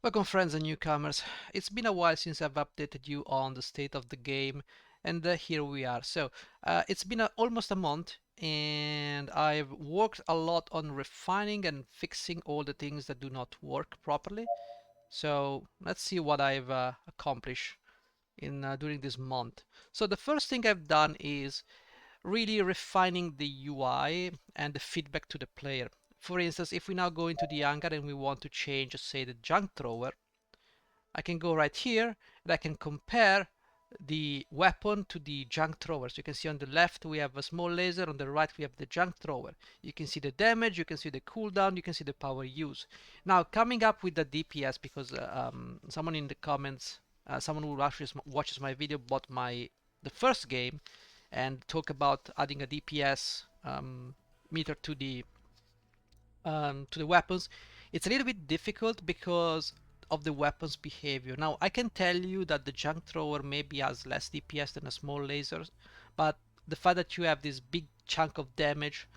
Welcome friends and newcomers. It's been a while since I've updated you on the state of the game, and here we are. It's been almost a month, and I've worked a lot on refining and fixing all the things that do not work properly. So let's see what I've accomplished in during this month. So the first thing I've done is really refining the UI and the feedback to the player. For instance, if we now go into the hangar and we want to change, say, the junk thrower, I can go right here and I can compare the weapon to the junk thrower. So you can see on the left we have a small laser, on the right we have the junk thrower. You can see the damage, you can see the cooldown, you can see the power use. Now coming up with the DPS, because someone in the comments, someone who actually watches my video bought the first game and talk about adding a DPS meter to the weapons. It's a little bit difficult because of the weapon's behavior. Now I can tell you that the junk thrower maybe has less DPS than a small laser, but the fact that you have this big chunk of damage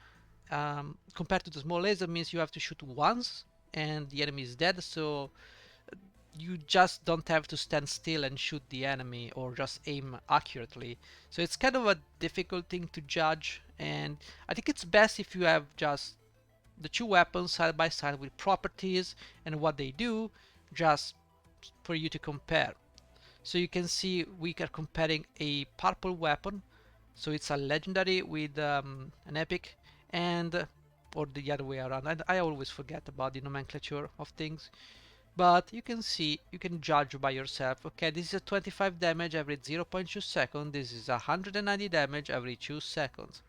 compared to the small laser means you have to shoot once and the enemy is dead, so you just don't have to stand still and shoot the enemy or just aim accurately. So it's kind of a difficult thing to judge, and I think it's best if you have just the two weapons side by side with properties and what they do, just for you to compare. So you can see we are comparing a purple weapon, so it's a legendary with an epic, and or the other way around. I always forget about the nomenclature of things, but you can see, you can judge by yourself. Okay, this is a 25 damage every 0.2 seconds, this is 190 damage every 2 seconds.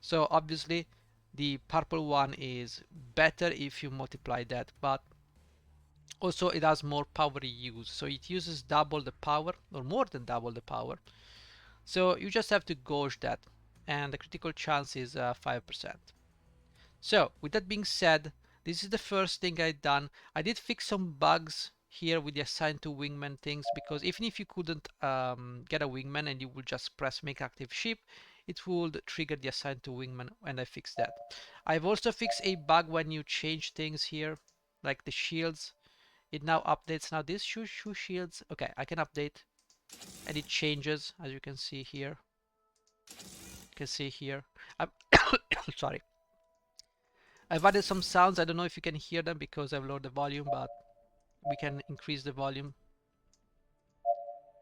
So obviously the purple one is better if you multiply that, but also it has more power use, so it uses double the power or more than double the power. So you just have to gauge that, and the critical chance is 5%. So with that being said, this is the first thing I've done. I did fix some bugs here with the assign to wingman things, because even if you couldn't get a wingman and you would just press make active ship, it would trigger the assign to wingman, and I fixed that. I've also fixed a bug when you change things here, like the shields. It now updates. Now this shoe shields, okay, I can update and it changes, as you can see here. You can see here. I'm sorry. I've added some sounds. I don't know if you can hear them because I've lowered the volume, but we can increase the volume.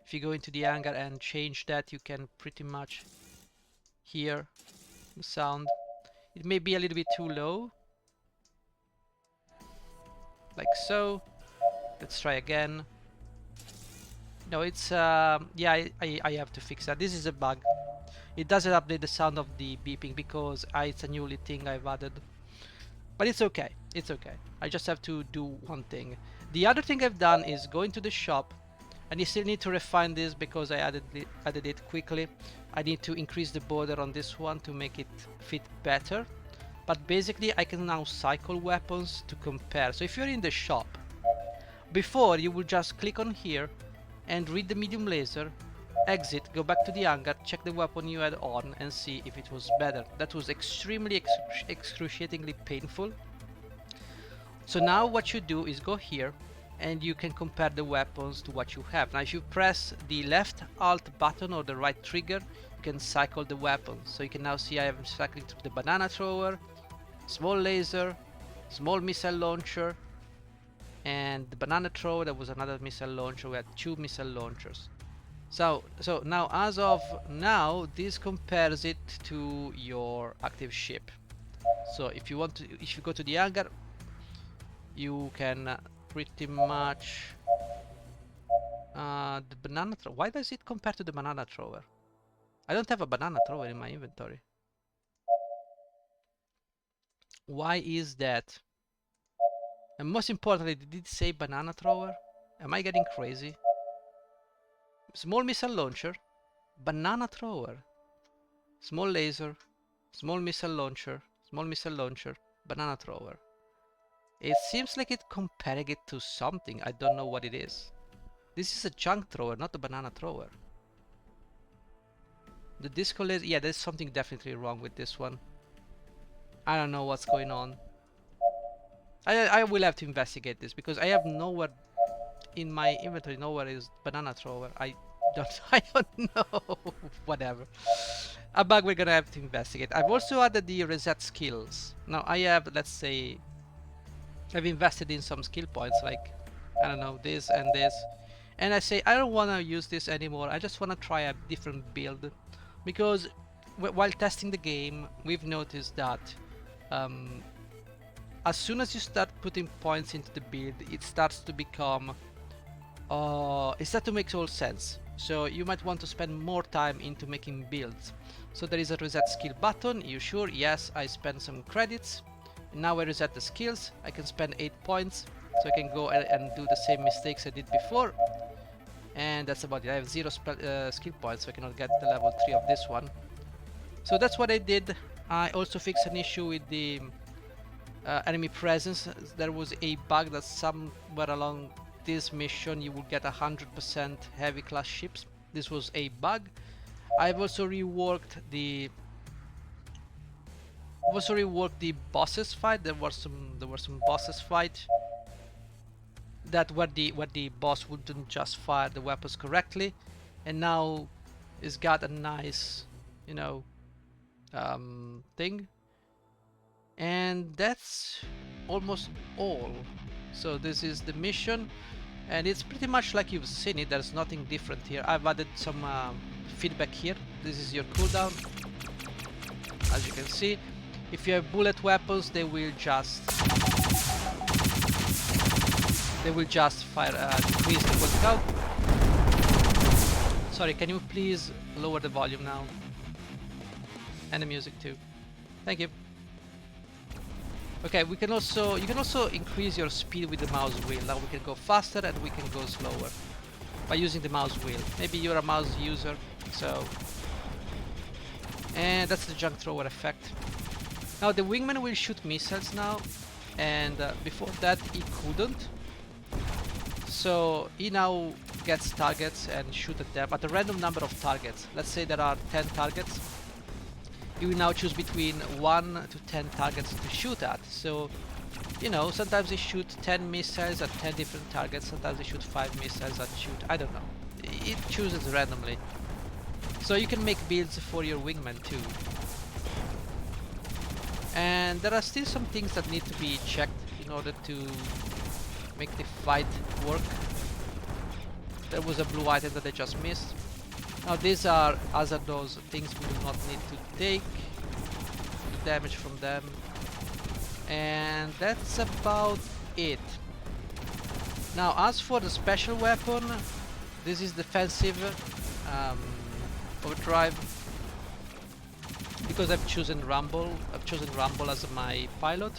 If you go into the hangar and change that, you can pretty much hear the sound. It may be a little bit too low, like so. Let's try again. No, it's yeah, I have to fix that. This is a bug. It doesn't update the sound of the beeping because it's a newly thing I've added. But it's okay, it's okay. I just have to do one thing. The other thing I've done is go into the shop, and you still need to refine this because I added it quickly. I need to increase the border on this one to make it fit better. But basically I can now cycle weapons to compare. So if you're in the shop, before you would just click on here and read the medium laser, exit, go back to the hangar, check the weapon you had on and see if it was better. That was extremely excruciatingly painful. So now what you do is go here and you can compare the weapons to what you have. Now if you press the left alt button or the right trigger, you can cycle the weapons. So you can now see I am cycling through the banana thrower, small laser, small missile launcher, and the banana thrower. There was another missile launcher. We had 2 missile launchers. So now, as of now, this compares it to your active ship. So if you go to the hangar, you can pretty much the banana thrower. Why does it compare to the banana thrower? I don't have a banana thrower in my inventory. Why is that? And most importantly, did it say banana thrower? Am I getting crazy? Small missile launcher, banana thrower, small laser, small missile launcher, banana thrower. It seems like it's comparing it to something. I don't know what it is. This is a junk thrower, not a banana thrower. The disco laser, yeah, there's something definitely wrong with this one. I don't know what's going on. I will have to investigate this because I have nowhere in my inventory nowhere is banana thrower. Don't I don't know. Whatever. A bug we're gonna have to investigate. I've also added the reset skills. Now I have, let's say, I've invested in some skill points like, I don't know, this and this, and I say I don't want to use this anymore. I just want to try a different build, because while testing the game we've noticed that um, as soon as you start putting points into the build, it starts to become it starts to make all sense. So you might want to spend more time into making builds. So there is a reset skill button. You sure? Yes, I spent some credits. Now I reset the skills. I can spend 8 points, so I can go and do the same mistakes I did before. And that's about it. I have 0 skill points, so I cannot get the level 3 of this one. So that's what I did. I also fixed an issue with the enemy presence. There was a bug that somewhere along this mission you will get 100% heavy class ships. This was a bug. I've also reworked the bosses fight. There were some bosses fight that where the boss wouldn't just fire the weapons correctly, and now it's got a nice, you know, thing. And that's almost all. So this is the mission, and it's pretty much like you've seen it. There's nothing different here. I've added some feedback here. This is your cooldown. As you can see, if you have bullet weapons, they will just fire decrease the bullet count. Sorry, can you please lower the volume now? And the music too. Thank you. Okay, you can also increase your speed with the mouse wheel. Now we can go faster and we can go slower by using the mouse wheel. Maybe you're a mouse user, so. And that's the junk thrower effect. Now the wingman will shoot missiles now, and before that he couldn't. So he now gets targets and shoot at them at a random number of targets. Let's say there are 10 targets. You will now choose between 1 to 10 targets to shoot at. So, you know, sometimes they shoot 10 missiles at 10 different targets, sometimes they shoot 5 missiles at I don't know. It chooses randomly. So you can make builds for your wingman too. And there are still some things that need to be checked in order to make the fight work. There was a blue item that I just missed. Now these are hazardous things we do not need to take the damage from them, and that's about it. Now as for the special weapon, this is defensive overdrive, because I've chosen Rumble as my pilot.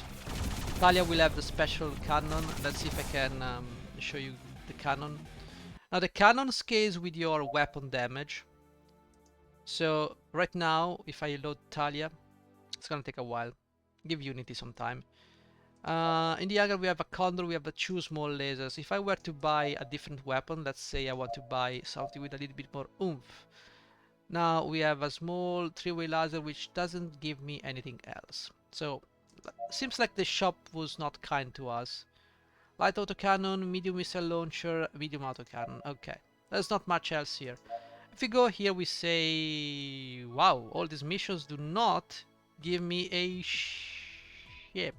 Talia will have the special cannon. Let's see if I can show you the cannon. Now the cannon scales with your weapon damage. So right now, if I load Talia, it's gonna take a while. Give Unity some time. In the angle we have a condor, we have the two small lasers. If I were to buy a different weapon, let's say I want to buy something with a little bit more oomph. Now we have a small three-way laser which doesn't give me anything else. So seems like the shop was not kind to us. Light autocannon, medium missile launcher, medium autocannon. Okay, there's not much else here. If we go here, we say, wow, all these missions do not give me a ship.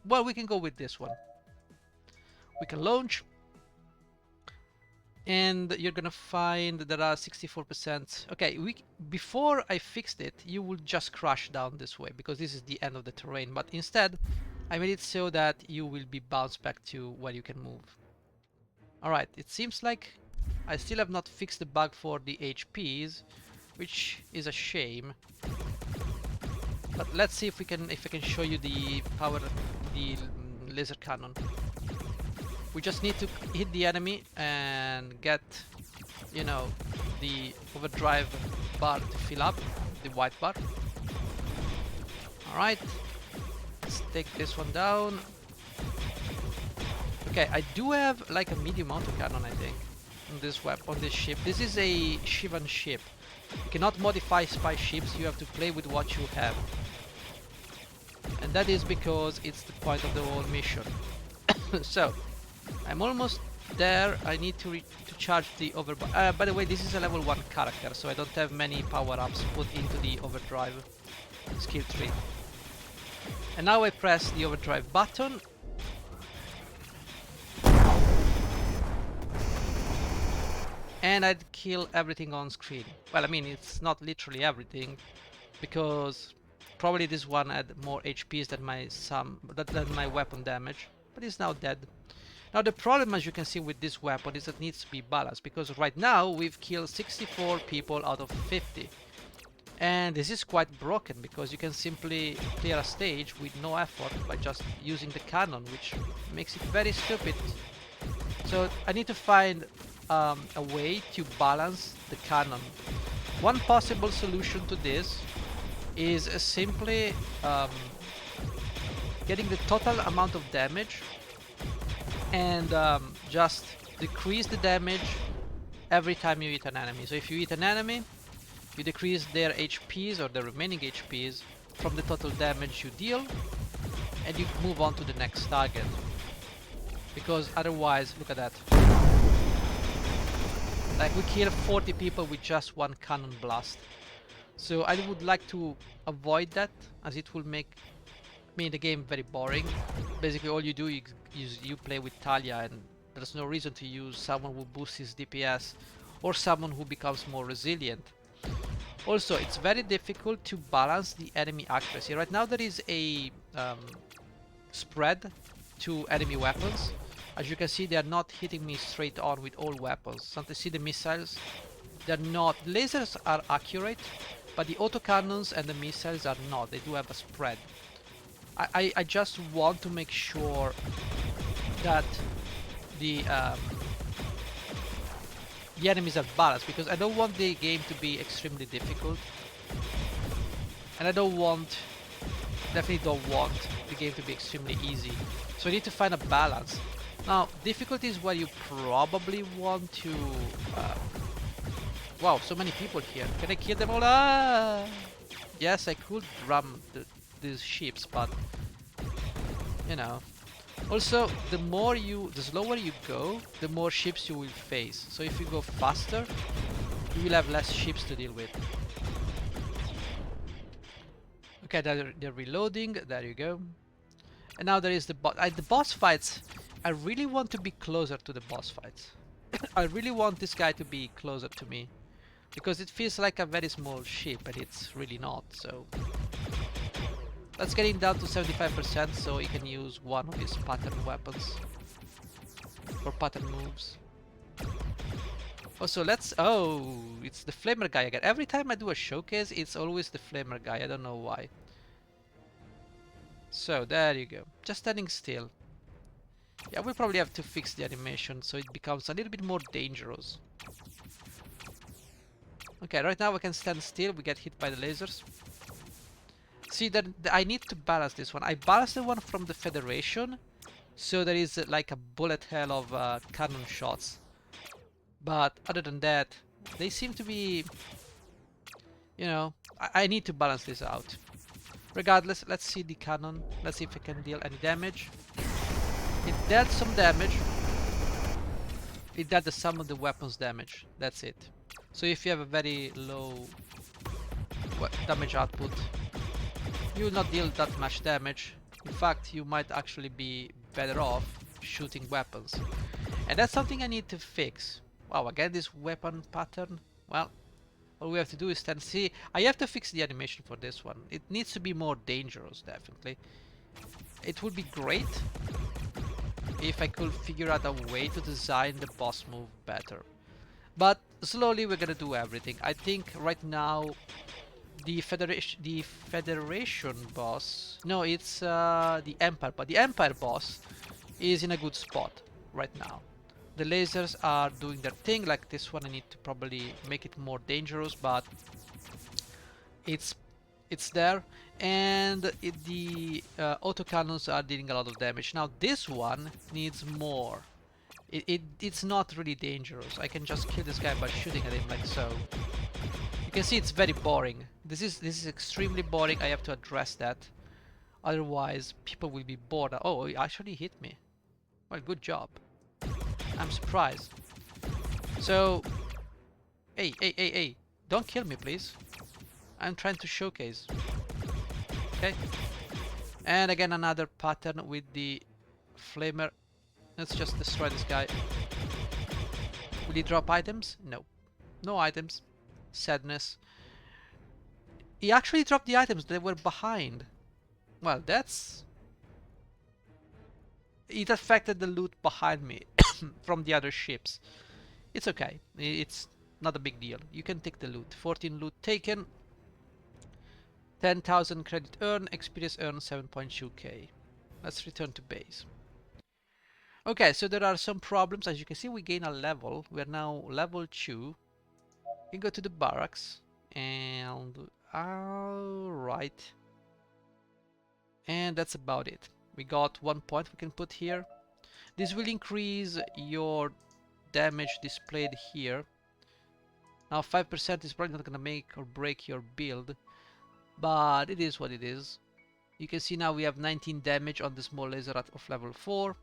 Well, we can go with this one. We can launch, and you're gonna find there are 64%. Okay, before I fixed it, you would just crash down this way because this is the end of the terrain. But instead, I made it so that you will be bounced back to where you can move. Alright, it seems like I still have not fixed the bug for the HPs, which is a shame. But let's see if I can show you the power of the laser cannon. We just need to hit the enemy and get, you know, the overdrive bar to fill up, the white bar. Alright. Let's take this one down. Okay, I do have like a medium autocannon, I think, on this ship. This is a Shivan ship. You cannot modify spy ships, you have to play with what you have. And that is because it's the point of the whole mission. So, I'm almost there. I need to charge the overdrive. By the way, this is a level 1 character, so I don't have many power-ups put into the overdrive skill tree. And now I press the overdrive button. And I'd kill everything on screen. Well, I mean, it's not literally everything, because probably this one had more HPs than my weapon damage, but it's now dead. Now the problem, as you can see with this weapon, is that it needs to be balanced, because right now we've killed 64 people out of 50. And this is quite broken, because you can simply clear a stage with no effort by just using the cannon, which makes it very stupid. So I need to find a way to balance the cannon. One possible solution to this is simply getting the total amount of damage and just decrease the damage every time you hit an enemy. So if you hit an enemy, you decrease their HPs or the remaining HPs from the total damage you deal, and you move on to the next target. Because otherwise, look at that. Like, we kill 40 people with just one cannon blast. So I would like to avoid that, as it will make the game very boring. Basically all you do is you play with Talia, and there's no reason to use someone who boosts his DPS or someone who becomes more resilient. Also, it's very difficult to balance the enemy accuracy. Right now there is a spread to enemy weapons. As you can see, they are not hitting me straight on with all weapons. So to see the missiles, they're not. Lasers are accurate, but the autocannons and the missiles are not. They do have a spread. I just want to make sure that the enemies are balanced, because I don't want the game to be extremely difficult, and I definitely don't want the game to be extremely easy. So I need to find a balance. Now, difficulty is where you probably want to... wow, so many people here. Can I kill them all? Ah! Yes, I could ram these ships, but... you know. Also, the slower you go, the more ships you will face. So if you go faster, you will have less ships to deal with. Okay, they're reloading. There you go. And now there is the boss fights. I really want to be closer to the boss fights. I really want this guy to be closer to me, because it feels like a very small ship, and it's really not. So let's get him down to 75% so he can use one of his pattern weapons for pattern moves. Also, it's the flamer guy again. Every time I do a showcase, it's always the flamer guy. I don't know why. So there you go, just standing still. Yeah, we'll probably have to fix the animation so it becomes a little bit more dangerous. Okay, right now we can stand still, we get hit by the lasers. See, that I need to balance this one. I balanced the one from the Federation, so there is like a bullet hell of cannon shots. But other than that, they seem to be... you know, I need to balance this out. Regardless, let's see the cannon. Let's see if I can deal any damage. It dealt some damage. It dealt the sum of the weapon's damage. That's it. So if you have a very low damage output, you will not deal that much damage. In fact, you might actually be better off shooting weapons. And that's something I need to fix. Wow, again this weapon pattern. Well, all we have to do is stand. See, I have to fix the animation for this one. It needs to be more dangerous, definitely. It would be great if I could figure out a way to design the boss move better. But slowly we're gonna do everything. I think right now the Federation boss... no, it's the Empire, but the Empire boss is in a good spot right now. The lasers are doing their thing. Like this one, I need to probably make it more dangerous, but it's there. And the autocannons are dealing a lot of damage. Now this one needs more. It's not really dangerous. I can just kill this guy by shooting at him like so. You can see it's very boring. This is extremely boring. I have to address that. Otherwise, people will be bored. Oh, he actually hit me. Well, good job. I'm surprised. So, hey, don't kill me, please. I'm trying to showcase. Okay. And again, another pattern with the flamer. Let's just destroy this guy. Will he drop items? No. No items. Sadness. He actually dropped the items that were behind. Well, that's... It affected the loot behind me from the other ships. It's okay. It's not a big deal. You can take the loot. 14 loot taken. 10,000 credit earned. Experience earned 7.2k. Let's return to base. Okay, so there are some problems. As you can see, we gain a level. We are now level 2. We can go to the barracks. And... Alright. And that's about it. We got 1 point we can put here. This will increase your damage displayed here. Now 5% is probably not gonna make or break your build, but it is what it is. You can see now we have 19 damage on the small laser of level 4.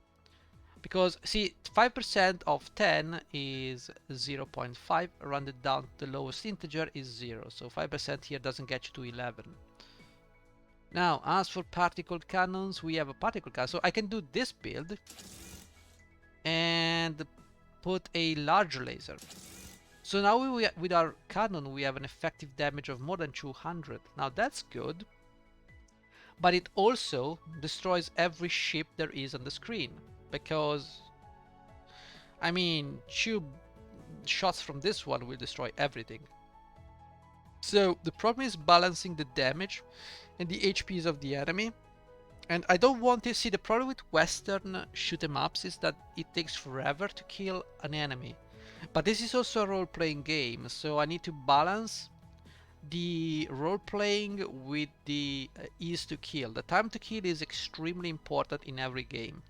Because, see, 5% of 10 is 0.5, rounded down to the lowest integer is 0. So 5% here doesn't get you to 11. Now, as for particle cannons, we have a particle cannon. So I can do this build and put a larger laser. So now with our cannon, we have an effective damage of more than 200. Now that's good. But it also destroys every ship there is on the screen. Because, I mean, 2 shots from this one will destroy everything. So the problem is balancing the damage and the HPs of the enemy. And I don't want to see, the problem with Western shoot 'em ups is that it takes forever to kill an enemy. But this is also a role-playing game, so I need to balance the role-playing with the ease to kill. The time to kill is extremely important in every game,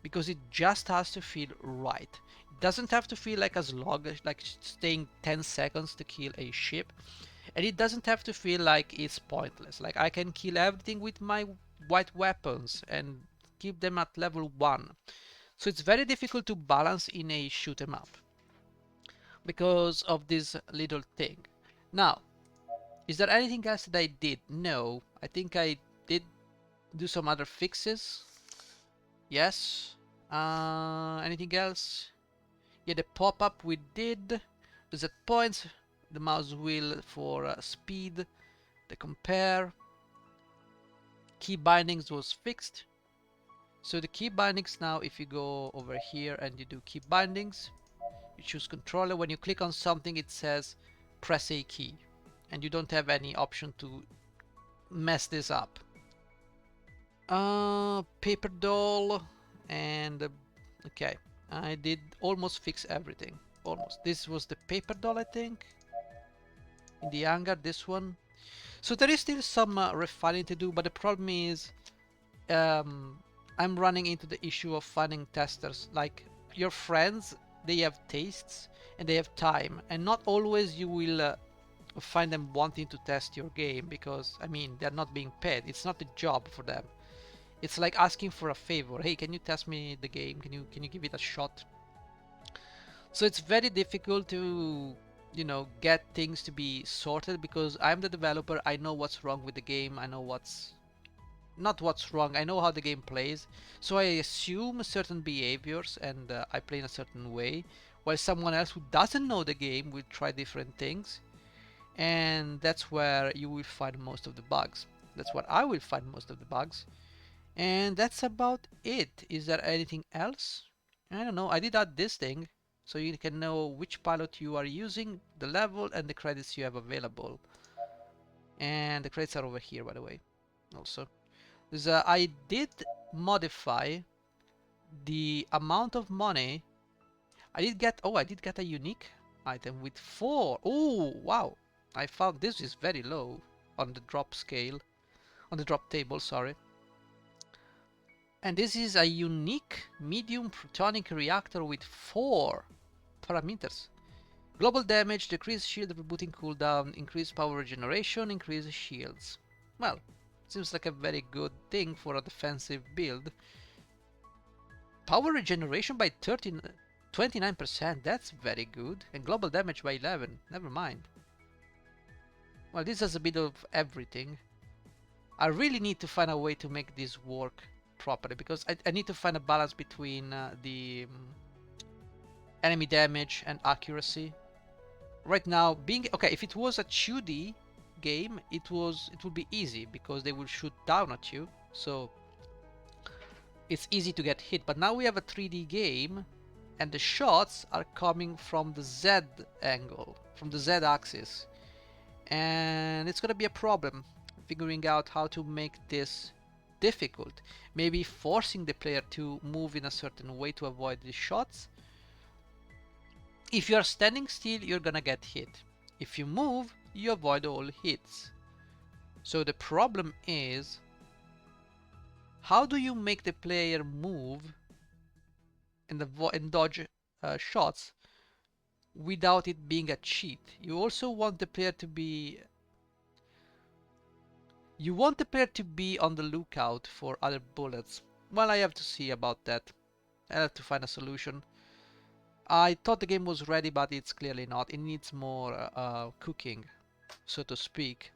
because it just has to feel right. It doesn't have to feel like a slog, like staying 10 seconds to kill a ship. And it doesn't have to feel like it's pointless. Like I can kill everything with my white weapons and keep them at level 1. So it's very difficult to balance in a shoot 'em up because of this little thing. Now, is there anything else that I did? No, I think I did do some other fixes. Yes. Anything else? Yeah, the pop-up we did. Reset points. The mouse wheel for speed. The compare. Key bindings was fixed. So the key bindings now, if you go over here and you do key bindings, you choose controller. When you click on something, it says press a key, and you don't have any option to mess this up. Paper doll, and okay, I did almost fix everything. Almost. This was the paper doll, I think. In the hangar, this one. So there is still some refining to do, but the problem is I'm running into the issue of finding testers. Like your friends, they have tastes and they have time, and not always you will find them wanting to test your game, because I mean they're not being paid. It's not a job for them. It's like asking for a favor. Hey, can you test me the game? Can you give it a shot? So it's very difficult to, you know, get things to be sorted, because I'm the developer. I know what's wrong with the game. I know what's not what's wrong. I know how the game plays. So I assume certain behaviors and I play in a certain way, while someone else who doesn't know the game will try different things. And that's where you will find most of the bugs. That's where I will find most of the bugs. And that's about it. Is there anything else? I don't know. I did add this thing so you can know which pilot you are using, the level, and the credits you have available. And the credits are over here, by the way, also. I did modify the amount of money. I did get a unique item with 4. Oh, wow. I found this is very low on the drop scale, on the drop table, sorry. And this is a unique medium protonic reactor with 4 parameters. Global damage, decrease shield rebooting cooldown, increase power regeneration, increase shields. Well, seems like a very good thing for a defensive build. Power regeneration by 13. 29%, that's very good. And global damage by 11, never mind. Well, this has a bit of everything. I really need to find a way to make this work properly, because I need to find a balance between the enemy damage and accuracy. Right now, being okay, if it was a 2D game, it would be easy because they will shoot down at you, so it's easy to get hit. But now we have a 3D game, and the shots are coming from the Z angle, from the Z axis, and it's gonna be a problem figuring out how to make this difficult. Maybe forcing the player to move in a certain way to avoid the shots. If you are standing still, you're gonna get hit. If you move, you avoid all hits. So the problem is, how do you make the player move and dodge shots without it being a cheat? You also want the player to be on the lookout for other bullets. Well, I have to see about that. I have to find a solution. I thought the game was ready, but it's clearly not. It needs more cooking, so to speak.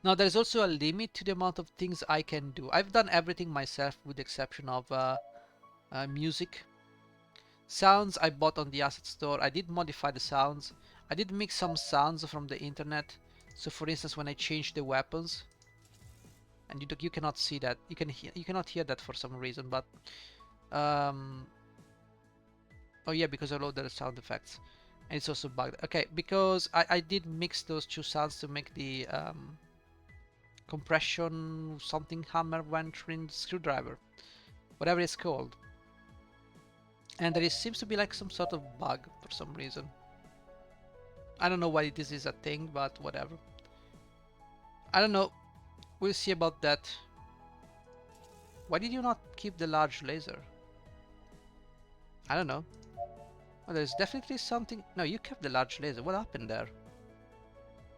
Now, there's also a limit to the amount of things I can do. I've done everything myself with the exception of music. Sounds I bought on the asset store. I did modify the sounds. I did mix some sounds from the internet. So for instance, when I changed the weapons, and you cannot see that, you cannot hear that for some reason, but oh yeah, because I loaded the sound effects, and it's also bugged. Okay, because I did mix those two sounds to make the compression something hammer ventrin screwdriver, whatever it's called. And there seems to be like some sort of bug for some reason. I don't know why this is a thing, but whatever. I don't know. We'll see about that. Why did you not keep the large laser? I don't know. Well, there's definitely something. No, you kept the large laser. What happened there?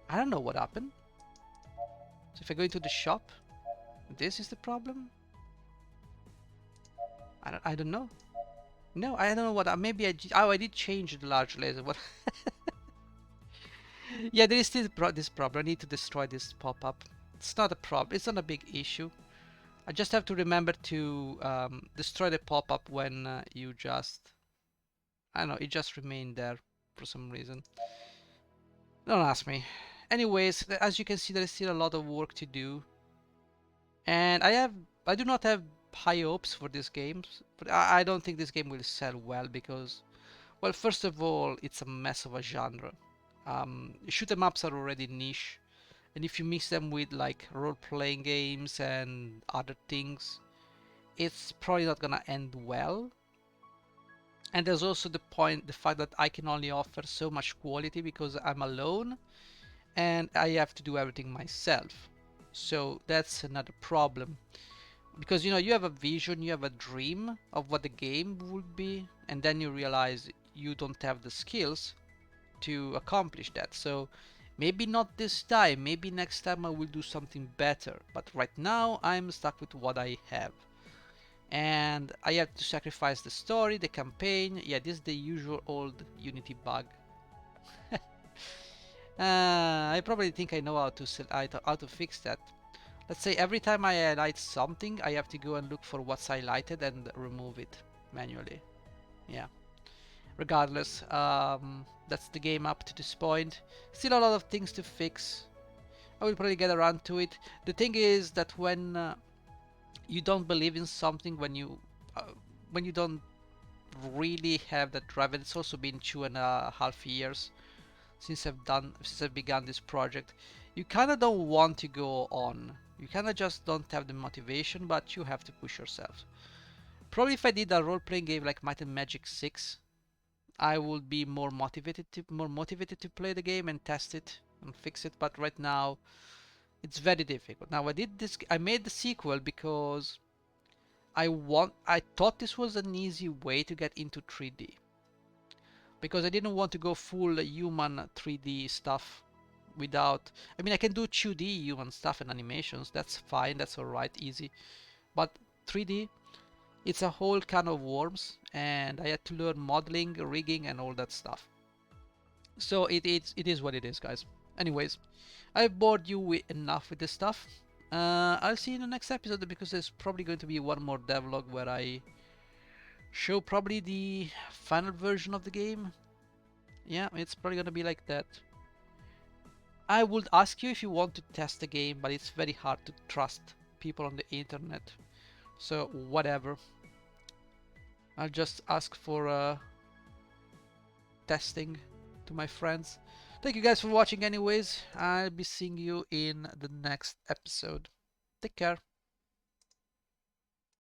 I don't know what happened. So if I go into the shop, this is the problem? I don't know. No, I don't know what. Maybe I did change the large laser. What? Yeah, there is still this problem. I need to destroy this pop-up. It's not a problem. It's not a big issue. I just have to remember to destroy the pop-up when you just... I don't know, it just remained there for some reason. Don't ask me. Anyways, as you can see, there is still a lot of work to do. And I do not have high hopes for this game. But I don't think this game will sell well because, well, first of all, it's a mess of a genre. Shoot 'em ups are already niche, and if you mix them with like role-playing games and other things, it's probably not gonna end well. And there's also the fact that I can only offer so much quality because I'm alone and I have to do everything myself. So that's another problem. Because you have a vision, you have a dream of what the game would be, and then you realize you don't have the skills to accomplish that. So maybe not this time, maybe next time I will do something better. But right now I'm stuck with what I have. And I have to sacrifice the story, the campaign. Yeah, this is the usual old Unity bug. I probably think I know how to fix that. Let's say every time I highlight something, I have to go and look for what's highlighted and remove it manually. Yeah. Regardless, that's the game up to this point. Still a lot of things to fix. I will probably get around to it. The thing is that when you don't believe in something, when you don't really have that drive, and it's also been 2.5 years since I've begun this project, you kind of don't want to go on. You kind of just don't have the motivation, but you have to push yourself. Probably if I did a role-playing game like Might and Magic 6, I would be more motivated to play the game and test it and fix it. But right now, it's very difficult. Now I made the sequel because I thought this was an easy way to get into 3D. Because I didn't want to go full human 3D stuff without... I mean, I can do 2D human stuff and animations. That's fine. That's alright. Easy. But 3D... It's a whole can of worms, and I had to learn modeling, rigging, and all that stuff. So it is what it is, guys. Anyways, I've bored you enough with this stuff. I'll see you in the next episode, because there's probably going to be one more devlog where I show probably the final version of the game. Yeah, it's probably gonna be like that. I would ask you if you want to test the game, but it's very hard to trust people on the internet. So whatever. I'll just ask for testing to my friends. Thank you guys for watching anyways. I'll be seeing you in the next episode. Take care.